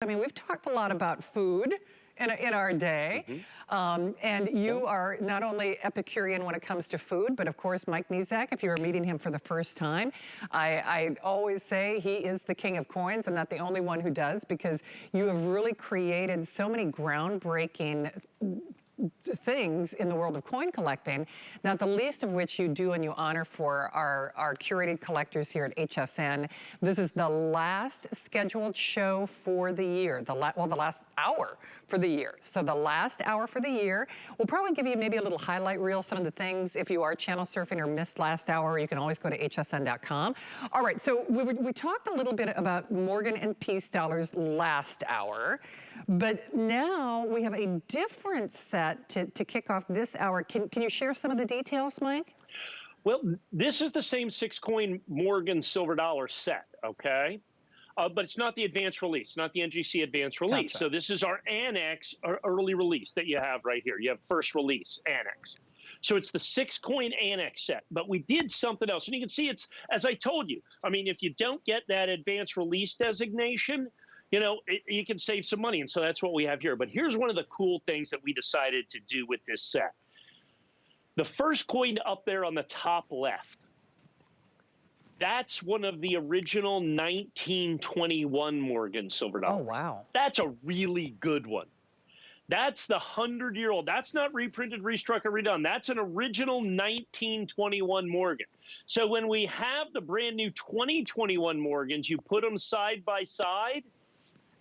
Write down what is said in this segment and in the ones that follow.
I mean, we've talked a lot about food in our day, and you are not only Epicurean when it comes to food, but of course, Mike Mezak, if you were meeting him for the first time, I always say he is the king of coins. I'm not the only one who does, because you have really created so many groundbreaking things in the world of coin collecting, not the least of which you do and you honor for our curated collectors here at HSN. This is the last scheduled show for the year, the last hour for the year. So the last hour for the year, we'll probably give you maybe a little highlight reel, some of the things. If you are channel surfing or missed last hour, you can always go to hsn.com. All right, so we talked a little bit about Morgan and Peace dollars last hour, but now we have a different set to kick off this hour. Can you share some of the details, Mike? Well, this is the same 6-coin Morgan silver dollar set, okay? But it's not the advanced release, not the NGC advanced release. Gotcha. So this is our Annex early release that you have right here. You have first release, Annex. So it's the 6-coin Annex set, but we did something else. And you can see it's, as I told you, I mean, if you don't get that advanced release designation, you know, you can save some money. And so that's what we have here. But here's one of the cool things that we decided to do with this set. The first coin up there on the top left, that's one of the original 1921 Morgan silver dollar. Oh, wow. That's a really good one. That's the 100-year-old. That's not reprinted, restruck, or redone. That's an original 1921 Morgan. So when we have the brand new 2021 Morgans, you put them side by side,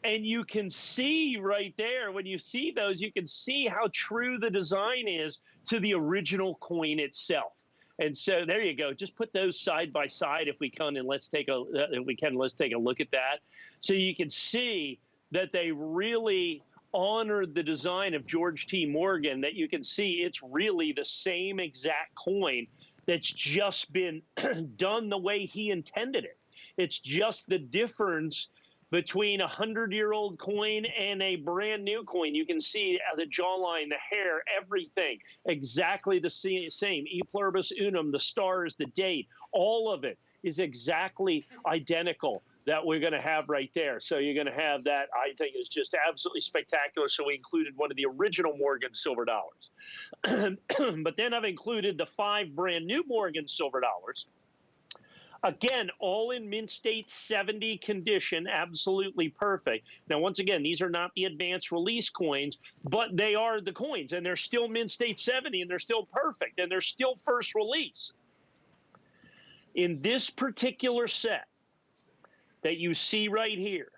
and you can see right there, when you see those, you can see how true the design is to the original coin itself. And so there you go. Just put those side by side if we can, and let's take a look at that. So you can see that they really honored the design of George T. Morgan, that you can see it's really the same exact coin that's just been done the way he intended it. It's just the difference between a 100-year-old coin and a brand new coin. You can see the jawline, the hair, everything, exactly the same. E pluribus unum, the stars, the date, all of it is exactly identical that we're going to have right there. So you're going to have that. I think is just absolutely spectacular. So we included one of the original Morgan silver dollars. But then I've included the 5 brand new Morgan silver dollars. Again, all in mint state 70 condition, absolutely perfect. Now, once again, these are not the advanced release coins, but they are the coins, and they're still mint state 70, and they're still perfect, and they're still first release. In this particular set that you see right here,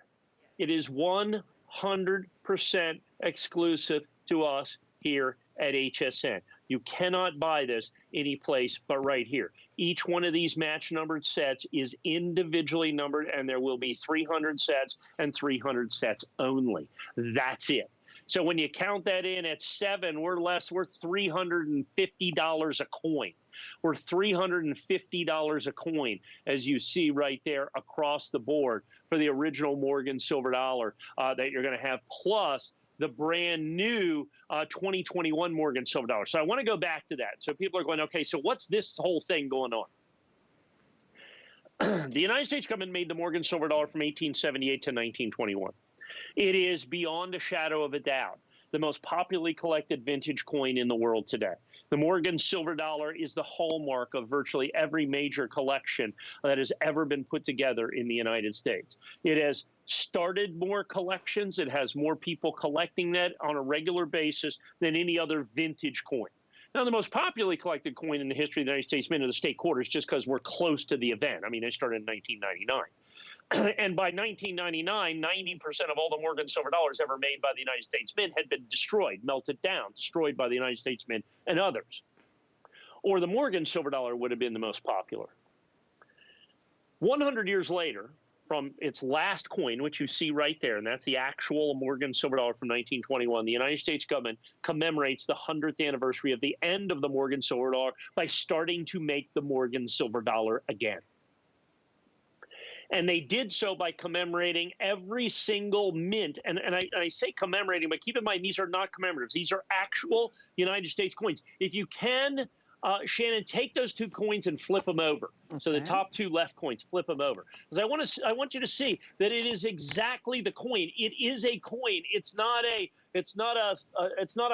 it is 100% exclusive to us here at HSN. You cannot buy this anyplace but right here. Each one of these match numbered sets is individually numbered, and there will be 300 sets and 300 sets only. That's it. So when you count that in at 7, we're $350 a coin. We're $350 a coin, as you see right there across the board for the original Morgan silver dollar that you're going to have, plus the brand new 2021 Morgan silver dollar. So I want to go back to that. So people are going, okay, so what's this whole thing going on? The United States government made the Morgan silver dollar from 1878 to 1921. It is beyond a shadow of a doubt the most popularly collected vintage coin in the world today. The Morgan silver dollar is the hallmark of virtually every major collection that has ever been put together in the United States. It has started more collections. It has more people collecting that on a regular basis than any other vintage coin. Now, the most popularly collected coin in the history of the United States Mint are the state quarters, just because we're close to the event. I mean, they started in 1999. And by 1999, 90% of all the Morgan silver dollars ever made by the United States Mint had been destroyed, melted down, destroyed by the United States Mint and others. Or the Morgan silver dollar would have been the most popular. 100 years later, from its last coin, which you see right there, and that's the actual Morgan silver dollar from 1921, the United States government commemorates the 100th anniversary of the end of the Morgan silver dollar by starting to make the Morgan silver dollar again. And they did so by commemorating every single mint. And I say commemorating, but keep in mind, these are not commemoratives. These are actual United States coins. If you can, Shannon, take those 2 coins and flip them over. So the Okay. top two left coins, flip them over, because I want you to see that it is exactly the coin. It is a coin. It's not a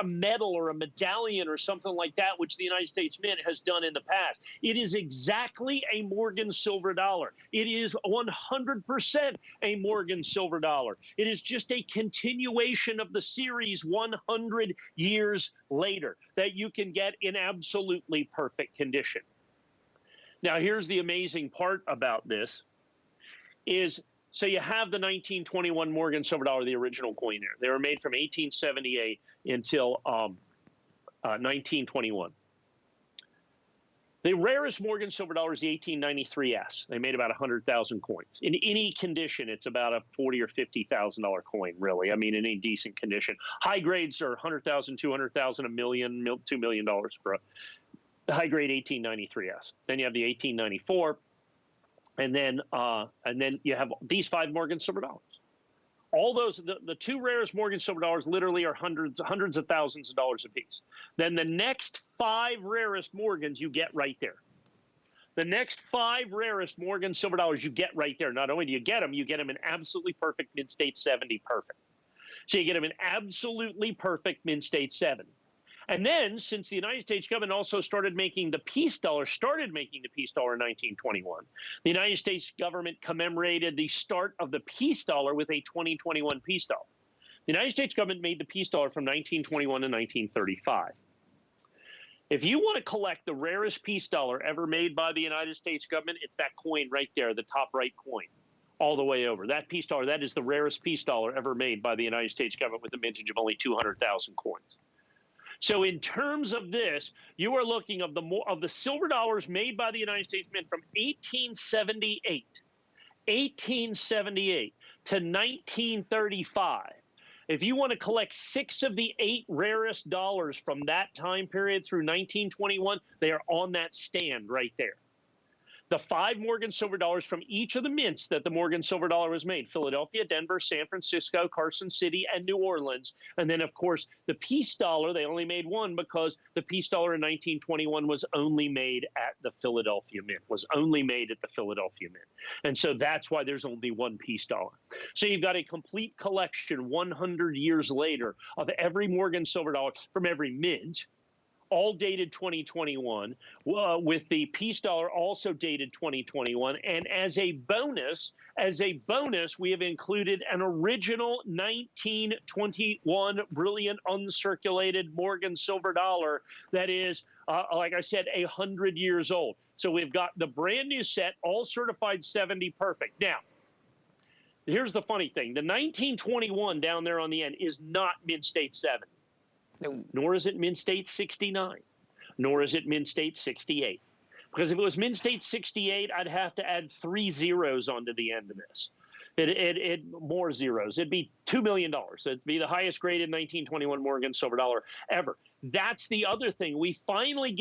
medal or a medallion or something like that, which the United States Mint has done in the past. It is exactly a Morgan silver dollar. It is 100% a Morgan silver dollar. It is just a continuation of the series 100 years later that you can get in absolutely perfect condition. Now, here's the amazing part about this is, so you have the 1921 Morgan silver dollar, the original coin there. They were made from 1878 until 1921. The rarest Morgan silver dollar is the 1893S. They made about 100,000 coins. In any condition, it's about a $40,000 or $50,000 coin, really. I mean, in any decent condition. High grades are 100,000, 200,000, $1 million, $2 million for a the high grade 1893S. Then you have the 1894, and then you have these 5 Morgan silver dollars. All those, the 2 rarest Morgan silver dollars literally are hundreds of thousands of dollars a piece. Then the next 5 rarest Morgans you get right there. The next 5 rarest Morgan silver dollars you get right there. Not only do you get them in absolutely perfect Mint State 70 perfect. So you get them in absolutely perfect Mint State 70. And then, since the United States government also started making the peace dollar in 1921, the United States government commemorated the start of the peace dollar with a 2021 peace dollar. The United States government made the peace dollar from 1921 to 1935. If you want to collect the rarest peace dollar ever made by the United States government, it's that coin right there, the top right coin, all the way over. That peace dollar, that is the rarest peace dollar ever made by the United States government with a mintage of only 200,000 coins. So in terms of this, you are looking of the silver dollars made by the United States Mint from 1878 to 1935. If you want to collect 6 of the 8 rarest dollars from that time period through 1921, they are on that stand right there. The 5 Morgan silver dollars from each of the mints that the Morgan silver dollar was made: Philadelphia, Denver, San Francisco, Carson City, and New Orleans. And then, of course, the peace dollar, they only made one because the peace dollar in 1921 was only made at the Philadelphia Mint, And so that's why there's only one peace dollar. So you've got a complete collection 100 years later of every Morgan silver dollar from every mint, all dated 2021, with the peace dollar also dated 2021. And as a bonus, we have included an original 1921 brilliant uncirculated Morgan silver dollar that is, like I said, 100 years old. So we've got the brand new set, all certified 70 perfect. Now, here's the funny thing. The 1921 down there on the end is not Mint State 70. Nor is it Mint State 69, nor is it Mint State 68. Because if it was Mint State 68, I'd have to add 3 zeros onto the end of this. More zeros. It'd be $2 million. It'd be the highest graded 1921 Morgan silver dollar ever. That's the other thing. We finally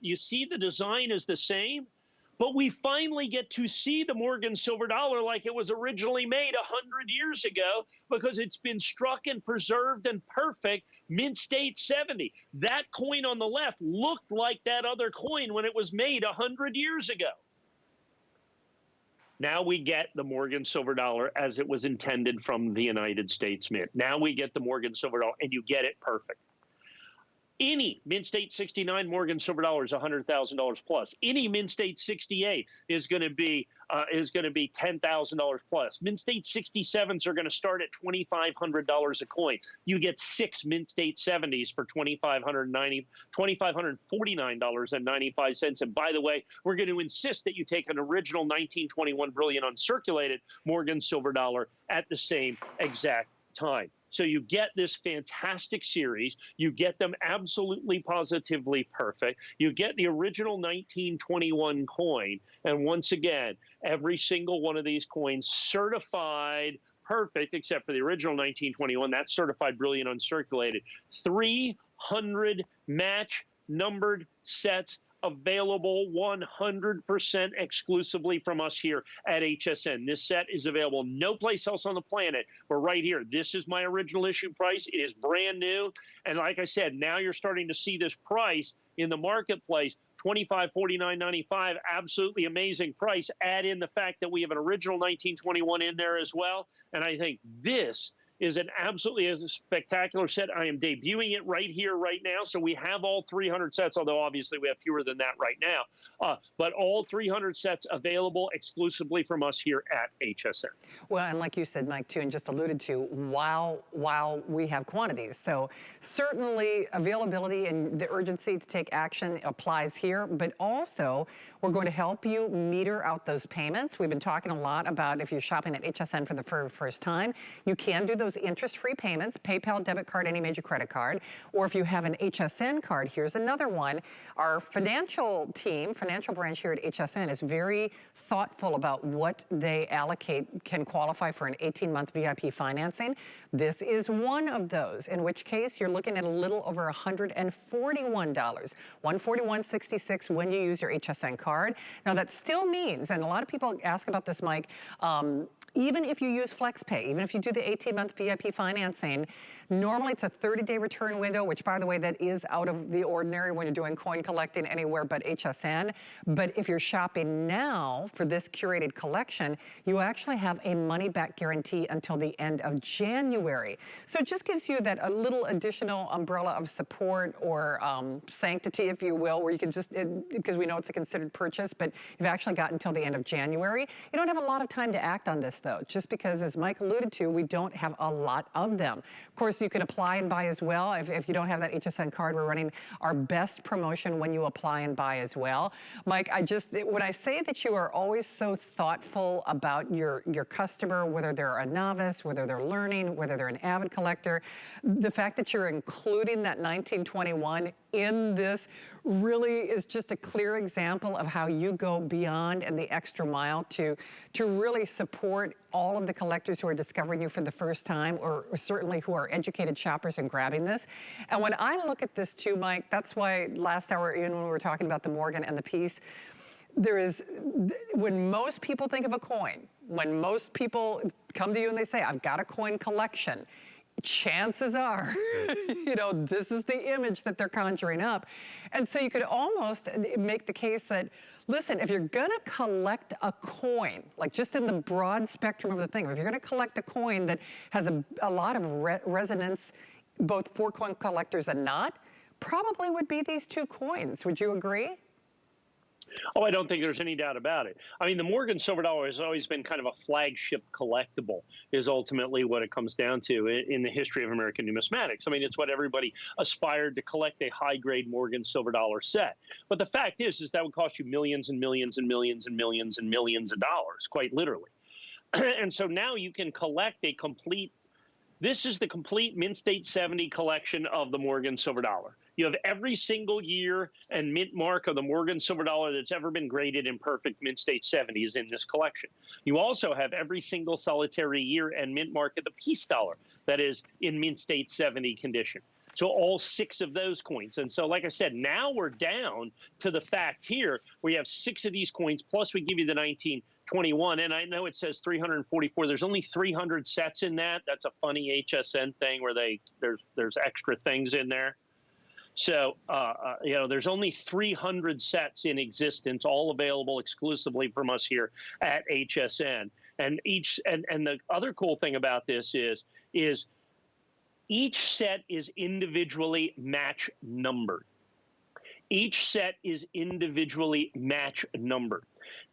you see the design is the same, but we finally get to see the Morgan silver dollar like it was originally made 100 years ago, because it's been struck and preserved and perfect Mint State 70. That coin on the left looked like that other coin when it was made 100 years ago. Now we get the Morgan silver dollar as it was intended from the United States Mint. Now we get the Morgan silver dollar, and you get it perfect. Any Mint State 69 Morgan silver dollar is $100,000 plus. Any Mint State 68 is going to be $10,000 plus. Mint State 67s are going to start at $2,500 a coin. You get 6 Mint State 70s for $2,549.95. And by the way, we're going to insist that you take an original 1921 brilliant uncirculated Morgan silver dollar at the same exact time. So you get this fantastic series. You get them absolutely positively perfect. You get the original 1921 coin. And once again, every single one of these coins certified perfect, except for the original 1921. That's certified brilliant uncirculated. 300 match numbered sets available 100% exclusively from us here at HSN. This set is available no place else on the planet, but right here. This is my original issue price. It is brand new. And like I said, now you're starting to see this price in the marketplace $2549.95, absolutely amazing price. Add in the fact that we have an original 1921 in there as well, and I think this is an absolutely spectacular set. I am debuting it right here, right now. So we have all 300 sets, although obviously we have fewer than that right now. But all 300 sets available exclusively from us here at HSN. Well, and like you said, Mike, too, and just alluded to, while we have quantities. So certainly availability and the urgency to take action applies here, but also we're going to help you meter out those payments. We've been talking a lot about if you're shopping at HSN for the first time, you can do those interest-free payments, PayPal, debit card, any major credit card, or if you have an HSN card, here's another one. Our financial team, financial branch here at HSN is very thoughtful about what they allocate can qualify for an 18-month VIP financing. This is one of those, in which case you're looking at a little over $141, $141.66 when you use your HSN card. Now that still means, and a lot of people ask about this, Mike, even if you use FlexPay, even if you do the 18-month VIP financing, normally it's a 30-day return window, which, by the way, that is out of the ordinary when you're doing coin collecting anywhere but HSN. But if you're shopping now for this curated collection, you actually have a money-back guarantee until the end of January. So it just gives you that a little additional umbrella of support or sanctity, if you will, where you can just, because we know it's a considered purchase, but you've actually got until the end of January. You don't have a lot of time to act on this, though, just because, as Mike alluded to, we don't have a lot of them. Of course, you can apply and buy as well. If you don't have that HSN card, we're running our best promotion when you apply and buy as well. Mike, when I say that you are always so thoughtful about your customer, whether they're a novice, whether they're learning, whether they're an avid collector, the fact that you're including that 1921 in this really is just a clear example of how you go beyond and the extra mile to really support all of the collectors who are discovering you for the first time, or certainly who are educated shoppers and grabbing this. And when I look at this too, Mike, that's why last hour, even when we were talking about the Morgan and the Peace, when most people think of a coin, when most people come to you and they say, I've got a coin collection, chances are, this is the image that they're conjuring up. And so you could almost make the case that, listen, if you're gonna collect a coin, like just in the broad spectrum of the thing, if you're gonna collect a coin that has a lot of resonance, both for coin collectors and not, probably would be these two coins. Would you agree? Oh, I don't think there's any doubt about it. I mean, the Morgan silver dollar has always been kind of a flagship collectible, is ultimately what it comes down to in the history of American numismatics. I mean, it's what everybody aspired to collect, a high-grade Morgan silver dollar set. But the fact is that would cost you millions and millions and millions and millions and millions of dollars, quite literally. And so now you can collect this is the complete Mint State 70 collection of the Morgan silver dollar. You have every single year and mint mark of the Morgan silver dollar that's ever been graded in perfect Mint State 70 is in this collection. You also have every single solitary year and mint mark of the Peace dollar that is in Mint State 70 condition. So all 6 of those coins. And so, like I said, now we're down to the fact here where you have 6 of these coins, plus we give you the 1921. And I know it says 344. There's only 300 sets in that. That's a funny HSN thing where there's extra things in there. So, there's only 300 sets in existence, all available exclusively from us here at HSN. And the other cool thing about this is each set is individually match numbered. Each set is individually match numbered.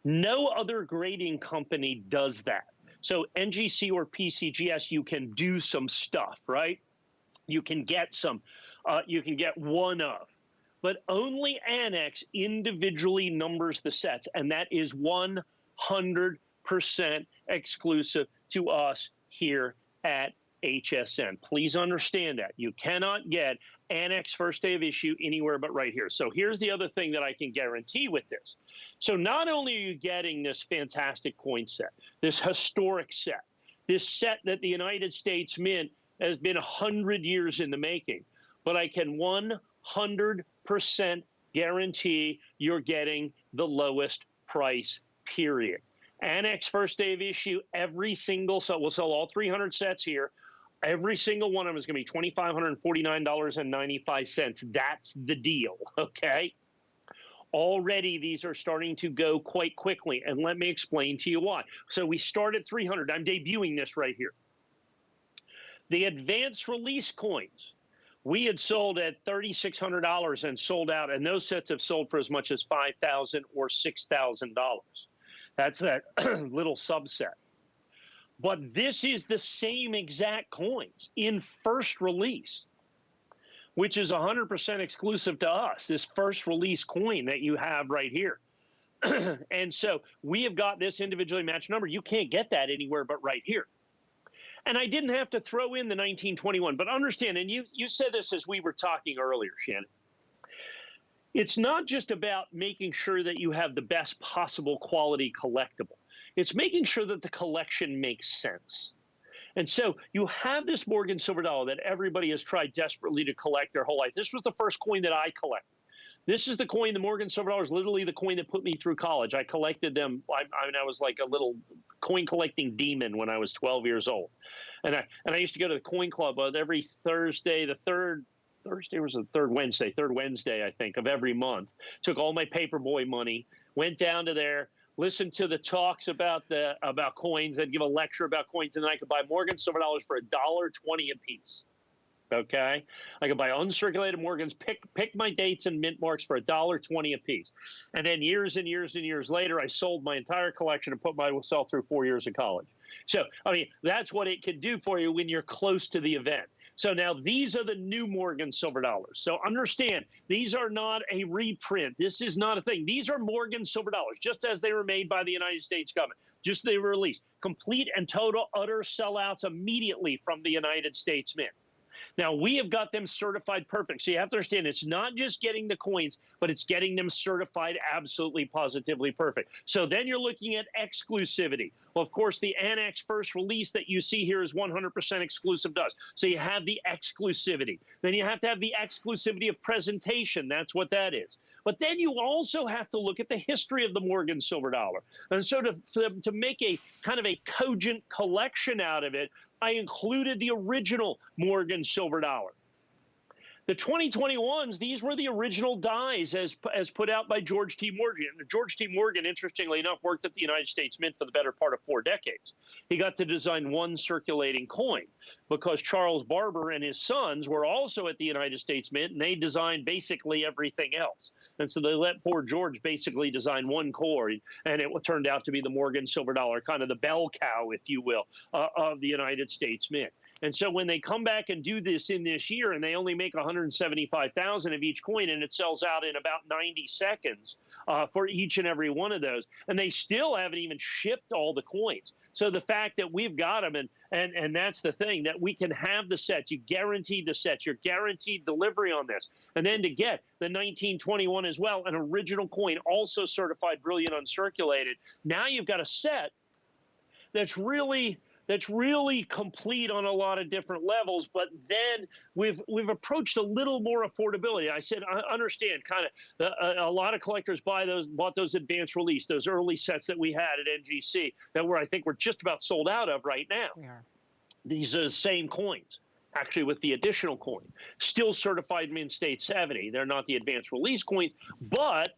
No other grading company does that. So NGC or PCGS, you can do some stuff, right? You can get some. You can get one of, but only Annex individually numbers the sets, and that is 100% exclusive to us here at HSN. Please understand that. You cannot get Annex first day of issue anywhere but right here. So here's the other thing that I can guarantee with this. So not only are you getting this fantastic coin set, this historic set, this set that the United States Mint has been 100 years in the making, but I can 100% guarantee you're getting the lowest price, period. Annex first day of issue, every single, so we'll sell all 300 sets here. Every single one of them is going to be $2,549.95. That's the deal, okay? Already, these are starting to go quite quickly, and let me explain to you why. So we start at 300. I'm debuting this right here. The advanced release coins, we had sold at $3,600 and sold out, and those sets have sold for as much as $5,000 or $6,000. That's that little subset. But this is the same exact coins in first release, which is 100% exclusive to us, this first release coin that you have right here. And so we have got this individually matched number. You can't get that anywhere but right here. And I didn't have to throw in the 1921, but understand, and you said this as we were talking earlier, Shannon, it's not just about making sure that you have the best possible quality collectible. It's making sure that the collection makes sense. And so you have this Morgan silver dollar that everybody has tried desperately to collect their whole life. This was the first coin that I collected. This is the coin, the Morgan silver dollar is literally the coin that put me through college. I collected them. I mean, I was like a little coin collecting demon when I was 12 years old. And I used to go to the coin club every Thursday, third Wednesday, I think, of every month. Took all my paperboy money, went down to there, listened to the talks about coins. They'd give a lecture about coins, and then I could buy Morgan silver dollars for $1.20 a piece. Okay, I could buy uncirculated Morgans, pick my dates and mint marks for $1.20 a piece, and then years and years and years later, I sold my entire collection and put myself through 4 years of college. So, I mean, that's what it can do for you when you're close to the event. So now these are the new Morgan silver dollars. So understand, these are not a reprint. This is not a thing. These are Morgan silver dollars, just as they were made by the United States government, just as they were released. Complete and total, utter sellouts immediately from the United States Mint. Now, we have got them certified perfect. So you have to understand, it's not just getting the coins, but it's getting them certified absolutely, positively perfect. So then you're looking at exclusivity. Well, of course, the ANACS first release that you see here is 100% exclusive to us. So you have the exclusivity. Then you have to have the exclusivity of presentation. That's what that is. But then you also have to look at the history of the Morgan silver dollar. And so to make a kind of a cogent collection out of it, I included the original Morgan silver dollar. The 2021s, these were the original dies as put out by George T. Morgan. George T. Morgan, interestingly enough, worked at the United States Mint for the better part of 4 decades. He got to design one circulating coin because Charles Barber and his sons were also at the United States Mint, and they designed basically everything else. And so they let poor George basically design one coin, and it turned out to be the Morgan silver dollar, kind of the bell cow, if you will, of the United States Mint. And so when they come back and do this in this year, and they only make 175,000 of each coin, and it sells out in about 90 seconds for each and every one of those, and they still haven't even shipped all the coins. So the fact that we've got them, and that's the thing, that we can have the sets, you guaranteed the sets, you're guaranteed delivery on this. And then to get the 1921 as well, an original coin, also certified brilliant uncirculated, now you've got a set that's really complete on a lot of different levels, but then we've approached a little more affordability. I said, I understand kind of a lot of collectors bought those advanced release, those early sets that we had at NGC that I think we're just about sold out of right now. We are. These are the same coins, actually with the additional coin, still certified Mint State 70. They're not the advanced release coins, but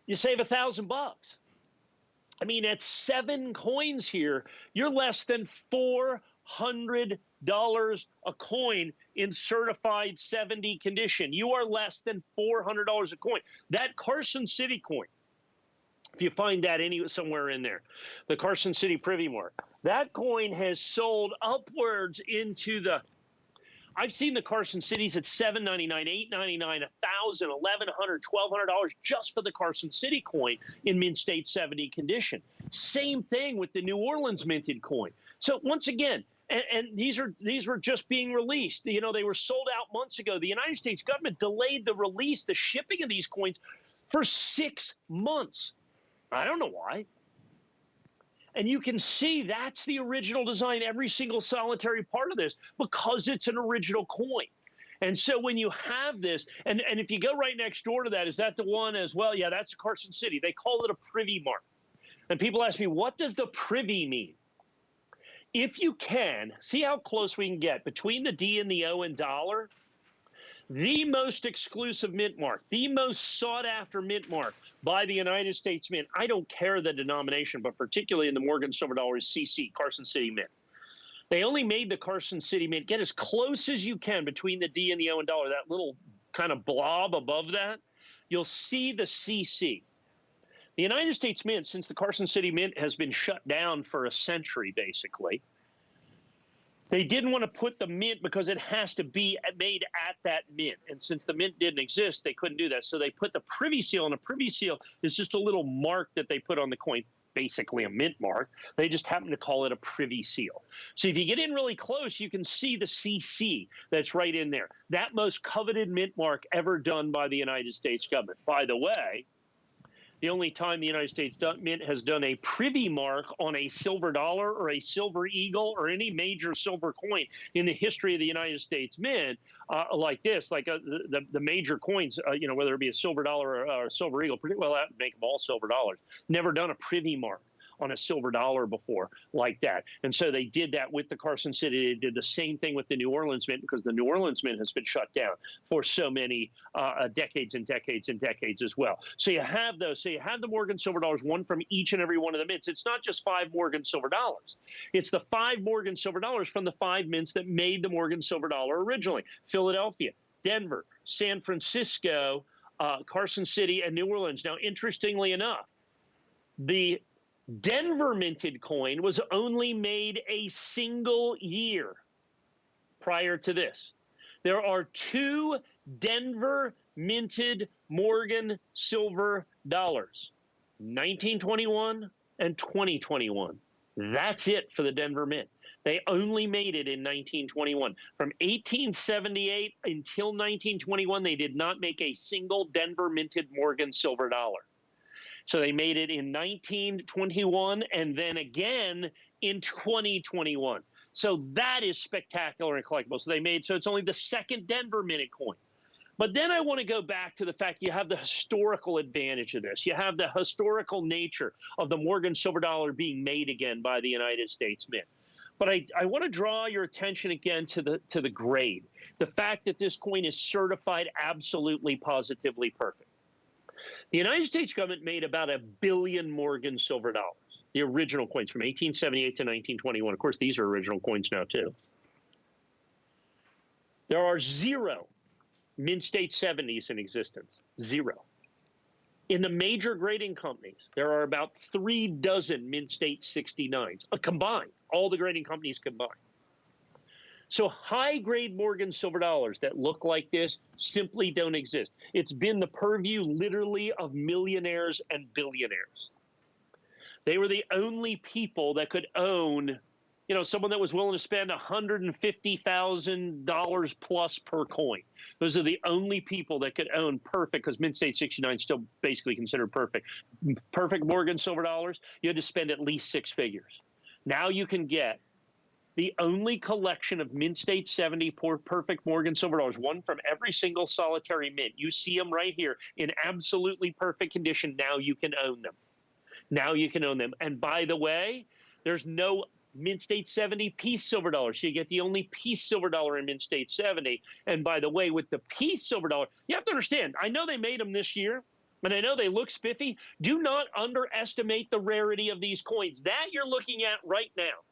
you save $1,000. I mean, at 7 coins here, you're less than $400 a coin in certified 70 condition. You are less than $400 a coin. That Carson City coin, if you find that somewhere in there, the Carson City Privy Mark, that coin has sold upwards into the, I've seen the Carson Cities at $7.99, $8.99, $1,000, $1,100, $1,200 just for the Carson City coin in Mint State 70 condition. Same thing with the New Orleans minted coin. So once again, and these were just being released. You know, they were sold out months ago. The United States government delayed the release, the shipping of these coins for 6 months. I don't know why. And you can see that's the original design, every single solitary part of this, because it's an original coin. And so when you have this, and if you go right next door to that, is that the one as well? Yeah, that's Carson City. They call it a Privy Mark. And people ask me, what does the Privy mean? If you can, see how close we can get between the D and the O in dollar? the most exclusive mint mark, the most sought after mint mark by the United States Mint. I don't care the denomination, but particularly in the Morgan silver dollar is CC, Carson City Mint. They only made the Carson City Mint. Get as close as you can between the D and the O and dollar, that little kind of blob above that. You'll see the CC. The United States Mint, since the Carson City Mint has been shut down for a century, basically, they didn't want to put the mint because it has to be made at that mint. And since the mint didn't exist, they couldn't do that. So they put the Privy Seal, and a Privy Seal is just a little mark that they put on the coin, basically a mint mark. They just happen to call it a Privy Seal. So if you get in really close, you can see the CC that's right in there. That most coveted mint mark ever done by the United States government. By the way, the only time the United States Mint has done a Privy Mark on a silver dollar or a silver eagle or any major silver coin in the history of the United States Mint, like this, like the major coins, you know, whether it be a silver dollar or a silver eagle, pretty well that would make them all silver dollars. Never done a Privy Mark on a silver dollar before like that. And so they did that with the Carson City. They did the same thing with the New Orleans Mint, because the New Orleans Mint has been shut down for so many decades and decades and decades as well. So you have those. So you have the Morgan silver dollars, one from each and every one of the mints. It's not just 5 Morgan silver dollars. It's the 5 Morgan silver dollars from the 5 mints that made the Morgan silver dollar originally. Philadelphia, Denver, San Francisco, Carson City, and New Orleans. Now, interestingly enough, the Denver minted coin was only made a single year prior to this. There are 2 Denver minted Morgan silver dollars, 1921 and 2021. That's it for the Denver Mint. They only made it in 1921. From 1878 until 1921, they did not make a single Denver minted Morgan silver dollar. So they made it in 1921 and then again in 2021. So that is spectacular and collectible. So they made, so it's only the 2nd Denver minted coin. But then I want to go back to the fact you have the historical advantage of this. You have the historical nature of the Morgan silver dollar being made again by the United States Mint. But I want to draw your attention again to the grade. The fact that this coin is certified absolutely, positively perfect. The United States government made about 1 billion Morgan silver dollars, the original coins from 1878 to 1921. Of course, these are original coins now, too. There are 0 Mint State 70s in existence, 0. In the major grading companies, there are about 3 dozen Mint State 69s, combined, all the grading companies combined. So high-grade Morgan silver dollars that look like this simply don't exist. It's been the purview, literally, of millionaires and billionaires. They were the only people that could own, you know, someone that was willing to spend $150,000 plus per coin. Those are the only people that could own perfect, because Mint State 69 is still basically considered perfect. Perfect Morgan silver dollars, you had to spend at least 6 figures. Now you can get the only collection of Mint State 70 perfect Morgan silver dollars, one from every single solitary mint. You see them right here in absolutely perfect condition. Now you can own them. Now you can own them. And by the way, there's no Mint State 70 Peace silver dollar. So you get the only Peace silver dollar in Mint State 70. And by the way, with the Peace silver dollar, you have to understand, I know they made them this year, and I know they look spiffy. Do not underestimate the rarity of these coins. That you're looking at right now.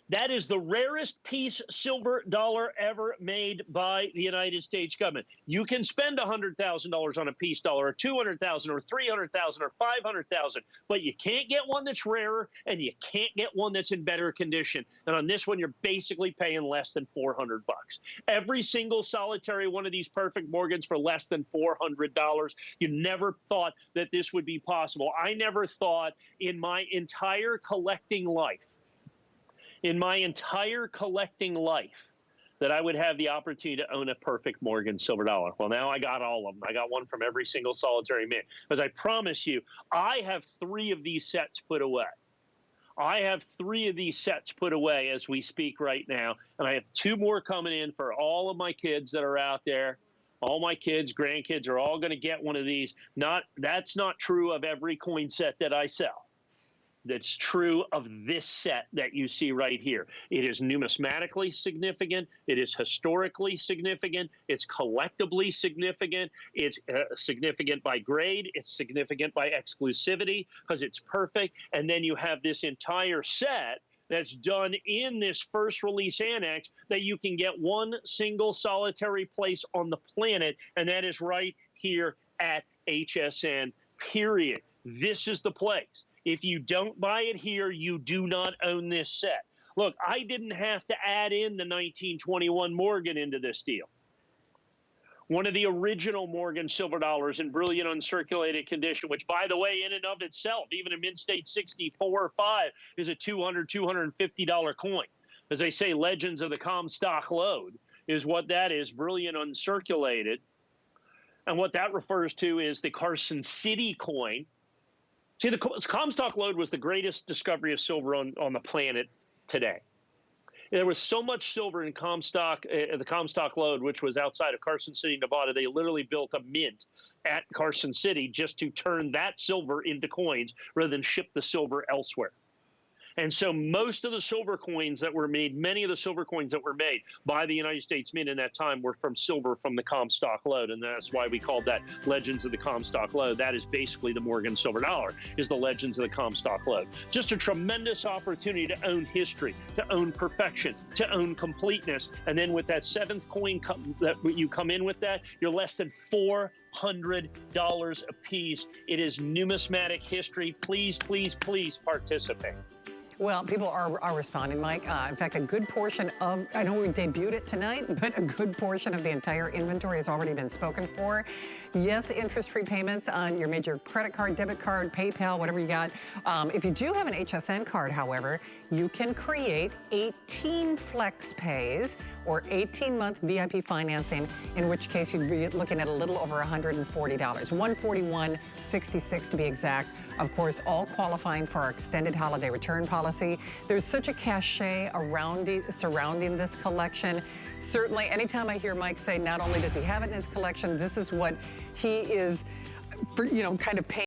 That is the rarest Peace silver dollar ever made by the United States government. You can spend $100,000 on a Peace dollar, or $200,000, or $300,000, or $500,000, but you can't get one that's rarer, and you can't get one that's in better condition. And on this one, you're basically paying less than $400. Every single solitary one of these perfect Morgans for less than $400. You never thought that this would be possible. I never thought in my entire collecting life, that I would have the opportunity to own a perfect Morgan silver dollar. Well, now I got all of them. I got one from every single solitary mint. As I promise you, I have 3 of these sets put away. I have 3 of these sets put away as we speak right now, and I have 2 more coming in for all of my kids that are out there. All my kids, grandkids are all going to get one of these. That's not true of every coin set that I sell. that's true of this set that you see right here. It is numismatically significant. It is historically significant. It's collectively significant. It's significant by grade. It's significant by exclusivity because it's perfect. And then you have this entire set that's done in this first release annex that you can get one single solitary place on the planet, and that is right here at HSN, period. This is the place. If you don't buy it here, you do not own this set. Look, I didn't have to add in the 1921 Morgan into this deal. One of the original Morgan silver dollars in brilliant uncirculated condition, which, by the way, in and of itself, even a mid-state 64 or 5 is a $200, $250 coin. As they say, legends of the Comstock lode is what that is, brilliant uncirculated. And what that refers to is the Carson City coin. See, the Comstock lode was the greatest discovery of silver on the planet today. There was so much silver in Comstock, the Comstock lode, which was outside of Carson City, Nevada. They literally built a mint at Carson City just to turn that silver into coins rather than ship the silver elsewhere. And so most of the silver coins that were made, many of the silver coins that were made by the United States Mint in that time were from silver from the Comstock lode. And that's why we called that Legends of the Comstock lode. That is basically the Morgan silver dollar, is the Legends of the Comstock lode. Just a tremendous opportunity to own history, to own perfection, to own completeness. And then with that seventh coin that you come in with that, you're less than $400 a piece. It is numismatic history. Please, please, please participate. Well, people are responding, Mike. In fact, a good portion of, I know we debuted it tonight, but a good portion of the entire inventory has already been spoken for. Yes, interest-free payments on your major credit card, debit card, PayPal, whatever you got. If you do have an HSN card, however, you can create 18 flex pays or 18-month VIP financing, in which case you'd be looking at a little over $140, $141.66 to be exact. Of course, all qualifying for our extended holiday return policy. There's such a cachet surrounding this collection. Certainly, anytime I hear Mike say not only does he have it in his collection, this is what he is, kind of paying